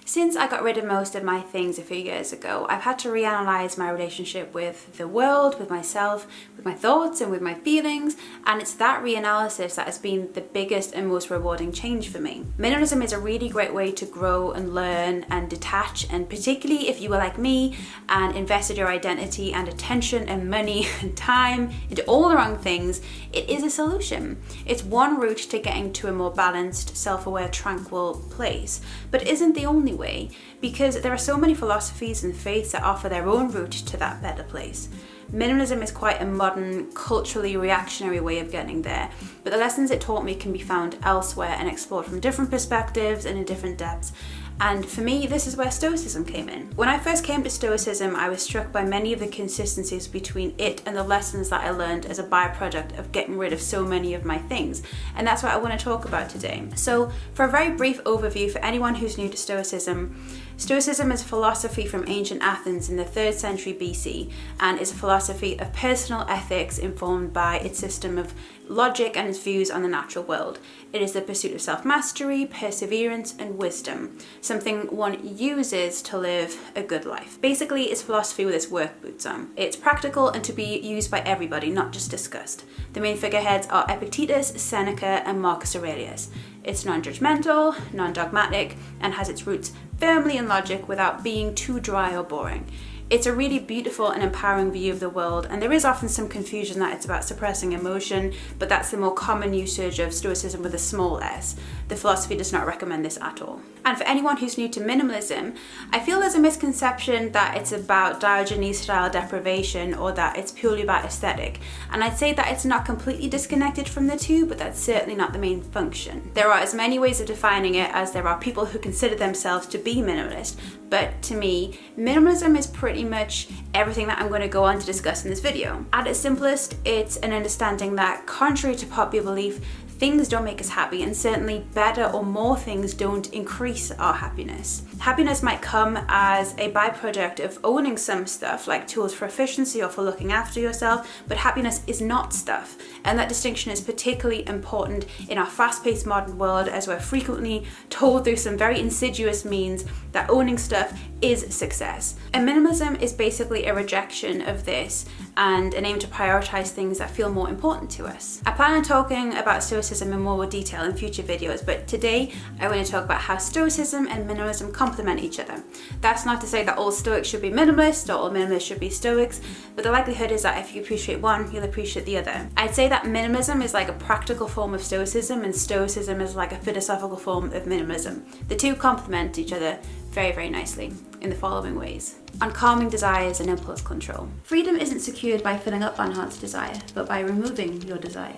Since I got rid of most of my things a few years ago, I've had to reanalyze my relationship with the world, with myself, with my thoughts and with my feelings, and it's that reanalysis that has been the biggest and most rewarding change for me. Minimalism is a really great way to grow and learn and detach, and particularly if you were like me and invested your identity and attention and money and time into all the wrong things, it is a solution. It's one route to getting to a more balanced, self-aware, tranquil place, but it isn't the only way, because there are so many philosophies and faiths that offer their own route to that better place. Minimalism is quite a modern, culturally reactionary way of getting there, but the lessons it taught me can be found elsewhere and explored from different perspectives and in different depths. And for me, this is where Stoicism came in. When I first came to Stoicism, I was struck by many of the consistencies between it and the lessons that I learned as a byproduct of getting rid of so many of my things. And that's what I want to talk about today. So for a very brief overview for anyone who's new to Stoicism, Stoicism is a philosophy from ancient Athens in the 3rd century BC and is a philosophy of personal ethics informed by its system of logic and its views on the natural world. It is the pursuit of self-mastery, perseverance, and wisdom, something one uses to live a good life. Basically, it's philosophy with its work boots on. It's practical and to be used by everybody, not just discussed. The main figureheads are Epictetus, Seneca, and Marcus Aurelius. It's non-judgmental, non-dogmatic, and has its roots firmly in logic without being too dry or boring. It's a really beautiful and empowering view of the world, and there is often some confusion that it's about suppressing emotion, but that's the more common usage of Stoicism with a small s. The philosophy does not recommend this at all. And for anyone who's new to minimalism, I feel there's a misconception that it's about Diogenes-style deprivation or that it's purely about aesthetic. And I'd say that it's not completely disconnected from the two, but that's certainly not the main function. There are as many ways of defining it as there are people who consider themselves to be minimalist, but to me, minimalism is pretty much everything that I'm going to go on to discuss in this video. At its simplest, it's an understanding that, contrary to popular belief, things don't make us happy, and certainly better or more things don't increase our happiness. Happiness might come as a byproduct of owning some stuff, like tools for efficiency or for looking after yourself, but happiness is not stuff. And that distinction is particularly important in our fast-paced modern world, as we're frequently told through some very insidious means that owning stuff is success. And minimalism is basically a rejection of this and an aim to prioritize things that feel more important to us. I plan on talking about Stoicism in more detail in future videos, but today I want to talk about how Stoicism and minimalism complement each other. That's not to say that all Stoics should be minimalists or all minimalists should be Stoics, but the likelihood is that if you appreciate one, you'll appreciate the other. I'd say that minimalism is like a practical form of Stoicism and Stoicism is like a philosophical form of minimalism. The two complement each other very, very nicely in the following ways. On calming desires and impulse control. Freedom isn't secured by filling up unheart's desire, but by removing your desire.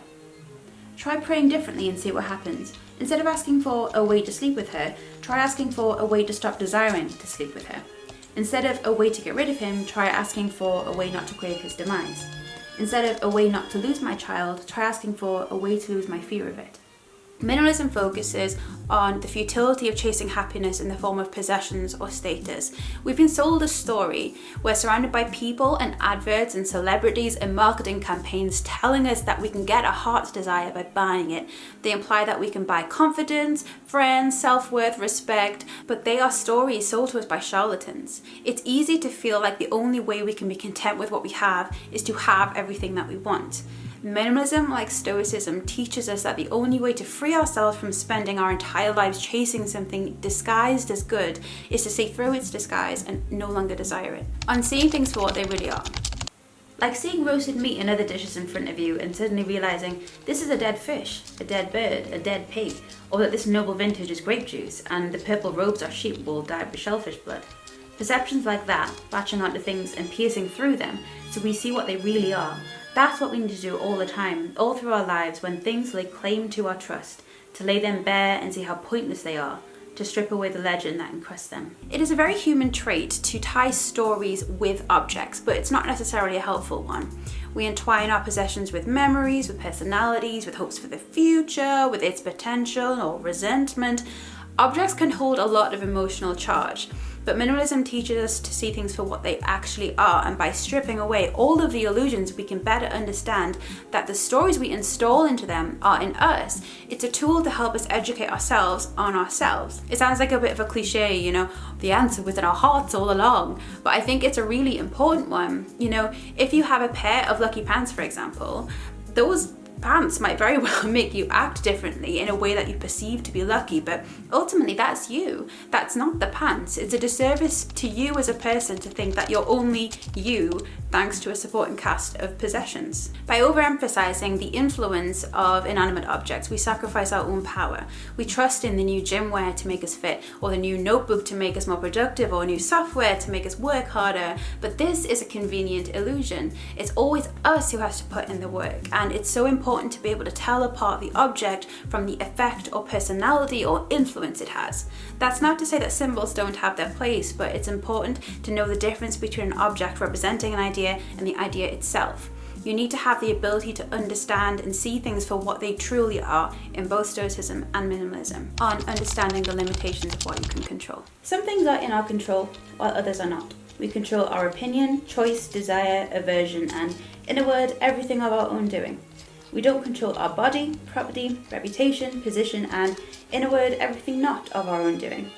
Try praying differently and see what happens. Instead of asking for a way to sleep with her, try asking for a way to stop desiring to sleep with her. Instead of a way to get rid of him, try asking for a way not to crave his demise. Instead of a way not to lose my child, try asking for a way to lose my fear of it. Minimalism focuses on the futility of chasing happiness in the form of possessions or status. We've been sold a story. We're surrounded by people and adverts and celebrities and marketing campaigns telling us that we can get a heart's desire by buying it. They imply that we can buy confidence, friends, self-worth, respect, but they are stories sold to us by charlatans. It's easy to feel like the only way we can be content with what we have is to have everything that we want. Minimalism, like Stoicism, teaches us that the only way to free ourselves from spending our entire lives chasing something disguised as good is to see through its disguise and no longer desire it. On seeing things for what they really are. Like seeing roasted meat and other dishes in front of you and suddenly realizing this is a dead fish, a dead bird, a dead pig, or that this noble vintage is grape juice and the purple robes are sheep wool dyed with shellfish blood. Perceptions like that, latching onto things and piercing through them so we see what they really are. That's what we need to do all the time, all through our lives, when things lay claim to our trust, to lay them bare and see how pointless they are, to strip away the legend that encrusts them. It is a very human trait to tie stories with objects, but it's not necessarily a helpful one. We entwine our possessions with memories, with personalities, with hopes for the future, with its potential or resentment. Objects can hold a lot of emotional charge. But minimalism teaches us to see things for what they actually are, and by stripping away all of the illusions, we can better understand that the stories we install into them are in us. It's a tool to help us educate ourselves on ourselves. It sounds like a bit of a cliche, you know, the answer was in our hearts all along, but I think it's a really important one. You know, if you have a pair of lucky pants, for example, those pants might very well make you act differently in a way that you perceive to be lucky, but ultimately that's you. That's not the pants. It's a disservice to you as a person to think that you're only you thanks to a supporting cast of possessions. By overemphasizing the influence of inanimate objects, we sacrifice our own power. We trust in the new gym wear to make us fit, or the new notebook to make us more productive, or new software to make us work harder, but this is a convenient illusion. It's always us who has to put in the work, and it's so important to be able to tell apart the object from the effect or personality or influence it has. That's not to say that symbols don't have their place, but it's important to know the difference between an object representing an idea and the idea itself. You need to have the ability to understand and see things for what they truly are in both Stoicism and Minimalism, on understanding the limitations of what you can control. Some things are in our control while others are not. We control our opinion, choice, desire, aversion, and, in a word, everything of our own doing. We don't control our body, property, reputation, position, and, in a word, everything not of our own doing.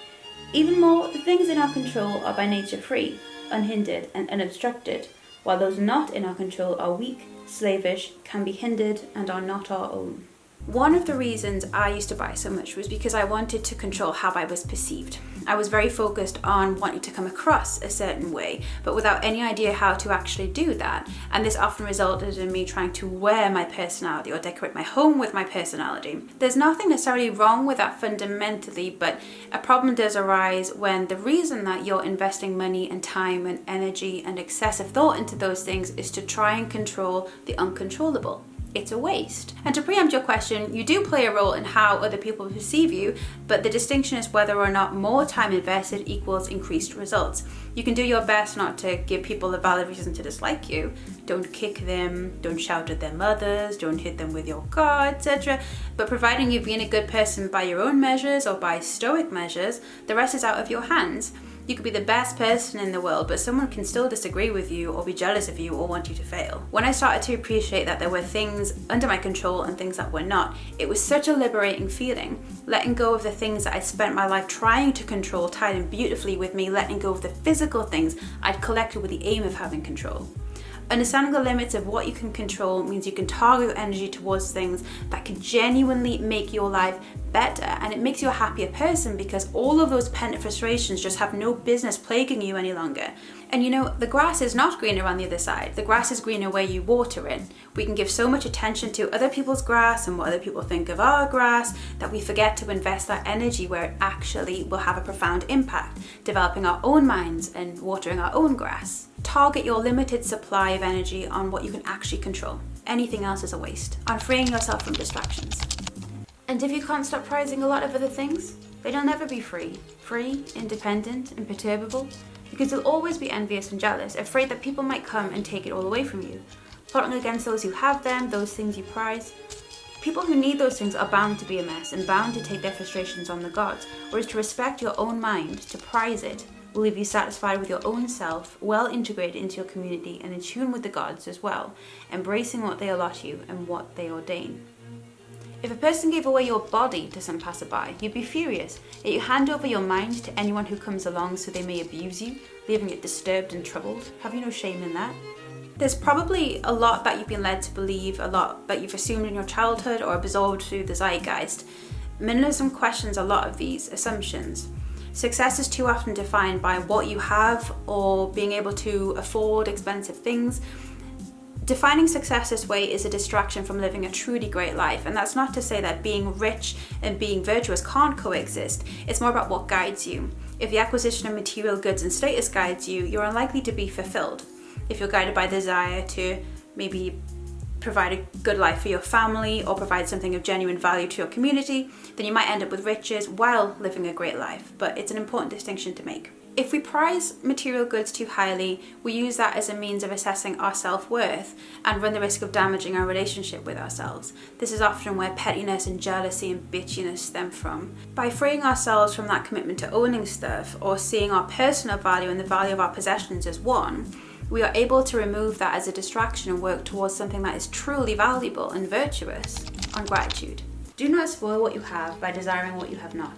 Even more, the things in our control are by nature free, unhindered, and unobstructed, while those not in our control are weak, slavish, can be hindered, and are not our own. One of the reasons I used to buy so much was because I wanted to control how I was perceived. I was very focused on wanting to come across a certain way, but without any idea how to actually do that. And this often resulted in me trying to wear my personality or decorate my home with my personality. There's nothing necessarily wrong with that fundamentally, but a problem does arise when the reason that you're investing money and time and energy and excessive thought into those things is to try and control the uncontrollable. It's a waste. And to preempt your question, you do play a role in how other people perceive you, but the distinction is whether or not more time invested equals increased results. You can do your best not to give people a valid reason to dislike you. Don't kick them, don't shout at their mothers, don't hit them with your car, etc. But providing you've been a good person by your own measures or by stoic measures, the rest is out of your hands. You could be the best person in the world, but someone can still disagree with you or be jealous of you or want you to fail. When I started to appreciate that there were things under my control and things that were not, it was such a liberating feeling. Letting go of the things that I spent my life trying to control tied in beautifully with me letting go of the physical things I'd collected with the aim of having control. Understanding the limits of what you can control means you can target your energy towards things that can genuinely make your life better, and it makes you a happier person because all of those pent frustrations just have no business plaguing you any longer. And you know, the grass is not greener on the other side. The grass is greener where you water it. We can give so much attention to other people's grass and what other people think of our grass that we forget to invest that energy where it actually will have a profound impact, developing our own minds and watering our own grass. Target your limited supply of energy on what you can actually control. Anything else is a waste. On freeing yourself from distractions. And if you can't stop prizing a lot of other things, then you'll never be free. Free, independent, imperturbable. Because you'll always be envious and jealous, afraid that people might come and take it all away from you. Plotting against those who have them, those things you prize. People who need those things are bound to be a mess and bound to take their frustrations on the gods, whereas to respect your own mind, to prize it, will leave you satisfied with your own self, well integrated into your community and in tune with the gods as well, embracing what they allot you and what they ordain. If a person gave away your body to some passerby, you'd be furious, yet you hand over your mind to anyone who comes along so they may abuse you, leaving it disturbed and troubled. Have you no shame in that? There's probably a lot that you've been led to believe, a lot that you've assumed in your childhood or absorbed through the zeitgeist. Minimalism questions a lot of these assumptions. Success is too often defined by what you have or being able to afford expensive things. Defining success this way is a distraction from living a truly great life, and that's not to say that being rich and being virtuous can't coexist. It's more about what guides you. If the acquisition of material goods and status guides you, you're unlikely to be fulfilled. If you're guided by desire to maybe provide a good life for your family or provide something of genuine value to your community, then you might end up with riches while living a great life, but it's an important distinction to make. If we prize material goods too highly, we use that as a means of assessing our self-worth and run the risk of damaging our relationship with ourselves. This is often where pettiness and jealousy and bitchiness stem from. By freeing ourselves from that commitment to owning stuff or seeing our personal value and the value of our possessions as one, we are able to remove that as a distraction and work towards something that is truly valuable and virtuous. On gratitude. Do not spoil what you have by desiring what you have not.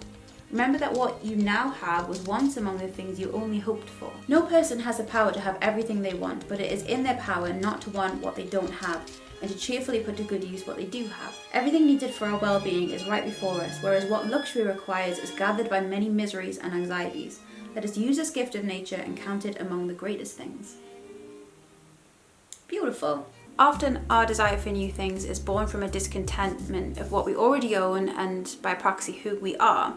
Remember that what you now have was once among the things you only hoped for. No person has the power to have everything they want, but it is in their power not to want what they don't have, and to cheerfully put to good use what they do have. Everything needed for our well-being is right before us, whereas what luxury requires is gathered by many miseries and anxieties. Let us use this gift of nature and count it among the greatest things. Beautiful. Often our desire for new things is born from a discontentment of what we already own and by proxy who we are.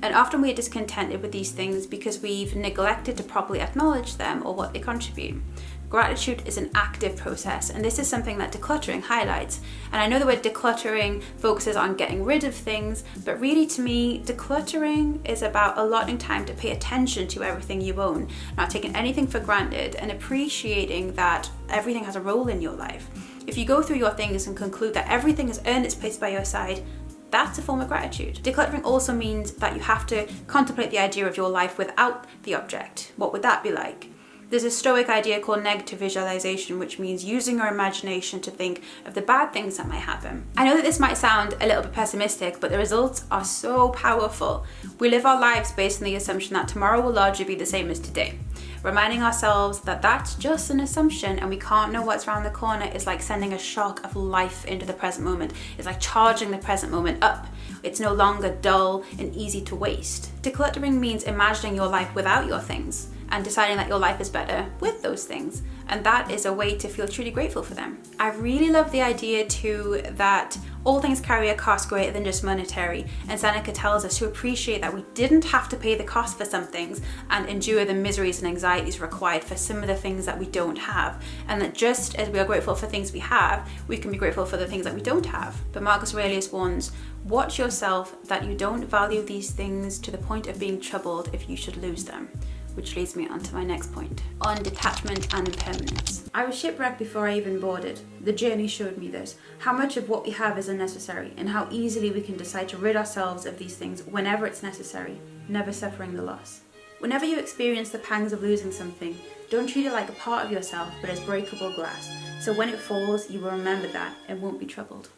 And often we are discontented with these things because we've neglected to properly acknowledge them or what they contribute. Gratitude is an active process, and this is something that decluttering highlights. And I know the word decluttering focuses on getting rid of things, but really to me, decluttering is about allotting time to pay attention to everything you own, not taking anything for granted, and appreciating that everything has a role in your life. If you go through your things and conclude that everything has earned its place by your side, that's a form of gratitude. Decluttering also means that you have to contemplate the idea of your life without the object. What would that be like? There's a stoic idea called negative visualization, which means using your imagination to think of the bad things that might happen. I know that this might sound a little bit pessimistic, but the results are so powerful. We live our lives based on the assumption that tomorrow will largely be the same as today. Reminding ourselves that that's just an assumption and we can't know what's around the corner is like sending a shock of life into the present moment. It's like charging the present moment up. It's no longer dull and easy to waste. Decluttering means imagining your life without your things and deciding that your life is better with those things. And that is a way to feel truly grateful for them. I really love the idea too that all things carry a cost greater than just monetary. And Seneca tells us to appreciate that we didn't have to pay the cost for some things and endure the miseries and anxieties required for some of the things that we don't have. And that just as we are grateful for things we have, we can be grateful for the things that we don't have. But Marcus Aurelius warns, watch yourself that you don't value these things to the point of being troubled if you should lose them. Which leads me on to my next point, on detachment and impermanence. I was shipwrecked before I even boarded. The journey showed me this, how much of what we have is unnecessary and how easily we can decide to rid ourselves of these things whenever it's necessary, never suffering the loss. Whenever you experience the pangs of losing something, don't treat it like a part of yourself but as breakable glass, so when it falls you will remember that and won't be troubled.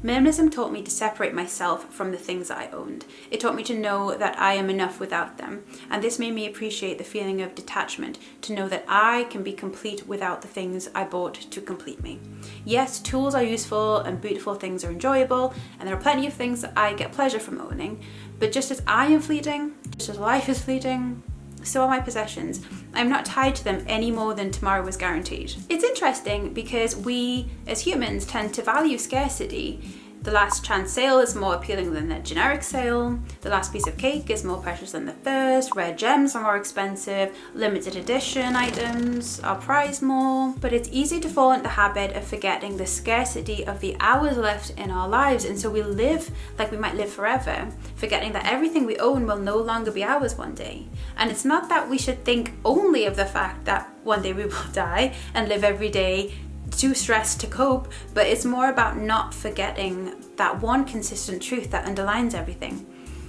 Minimalism taught me to separate myself from the things that I owned. It taught me to know that I am enough without them, and this made me appreciate the feeling of detachment, to know that I can be complete without the things I bought to complete me. Yes, tools are useful and beautiful things are enjoyable, and there are plenty of things that I get pleasure from owning, but just as I am fleeting, just as life is fleeting, so are my possessions. I'm not tied to them any more than tomorrow was guaranteed. It's interesting because we as humans tend to value scarcity. The last chance sale is more appealing than the generic sale. The last piece of cake is more precious than the first. Rare gems are more expensive. Limited edition items are prized more. But it's easy to fall into the habit of forgetting the scarcity of the hours left in our lives. And so we live like we might live forever, forgetting that everything we own will no longer be ours one day. And it's not that we should think only of the fact that one day we will die and live every day too stressed to cope, but it's more about not forgetting that one consistent truth that underlines everything.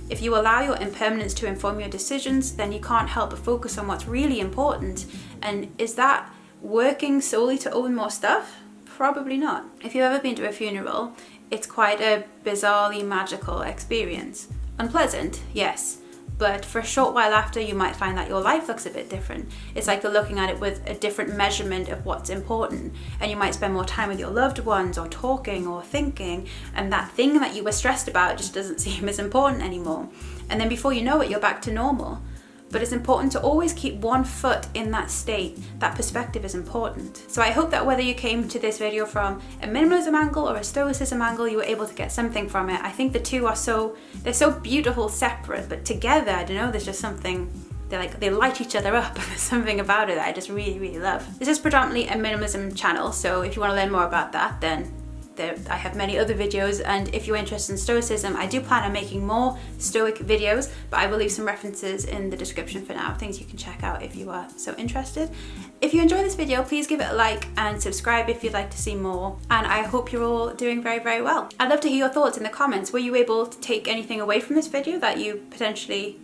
If you allow your impermanence to inform your decisions, then you can't help but focus on what's really important. And is that working solely to own more stuff? Probably not. If you've ever been to a funeral, it's quite a bizarrely magical experience. Unpleasant, yes. But for a short while after, you might find that your life looks a bit different. It's like you're looking at it with a different measurement of what's important. And you might spend more time with your loved ones or talking or thinking. And that thing that you were stressed about just doesn't seem as important anymore. And then before you know it, you're back to normal. But it's important to always keep one foot in that state. That perspective is important. So I hope that whether you came to this video from a minimalism angle or a stoicism angle, you were able to get something from it. I think the two are they're so beautiful separate, but together, I don't know, there's just something, they light each other up. There's something about it that I just really, really love. This is predominantly a minimalism channel, so if you want to learn more about that, then I have many other videos, and if you're interested in Stoicism, I do plan on making more Stoic videos, but I will leave some references in the description for now, things you can check out if you are so interested. If you enjoy this video, please give it a like and subscribe if you'd like to see more, and I hope you're all doing very, very well. I'd love to hear your thoughts in the comments. Were you able to take anything away from this video that you potentially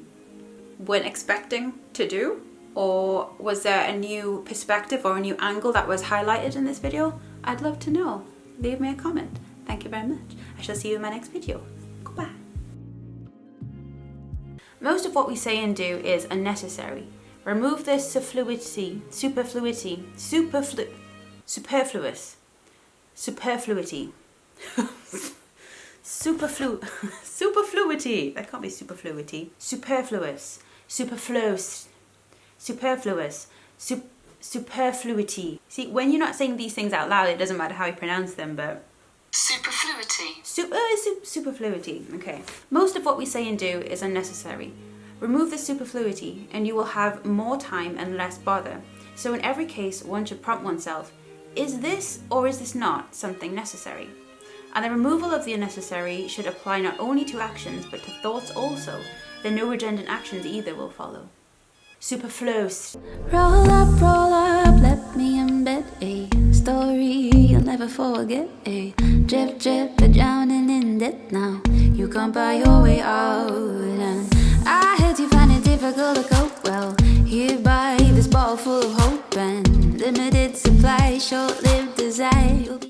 weren't expecting to do? Or was there a new perspective or a new angle that was highlighted in this video? I'd love to know. Leave me a comment. Thank you very much. I shall see you in my next video. Goodbye. Most of what we say and do is unnecessary. Remove the superfluity. Superfluity. Superfluity. That can't be superfluity. Superfluous. Superfluity. See, when you're not saying these things out loud, it doesn't matter how you pronounce them, but... Superfluity. Superfluity. Okay. Most of what we say and do is unnecessary. Remove the superfluity and you will have more time and less bother. So in every case, one should prompt oneself, is this or is this not something necessary? And the removal of the unnecessary should apply not only to actions, but to thoughts also. Then no redundant actions either will follow. Superfluous. Roll up, let me embed a story you'll never forget. A drip, drip, but drowning in debt now. You can't buy your way out. And I heard you find it difficult to cope. Well, you buy this bottle full of hope and limited supply, short-lived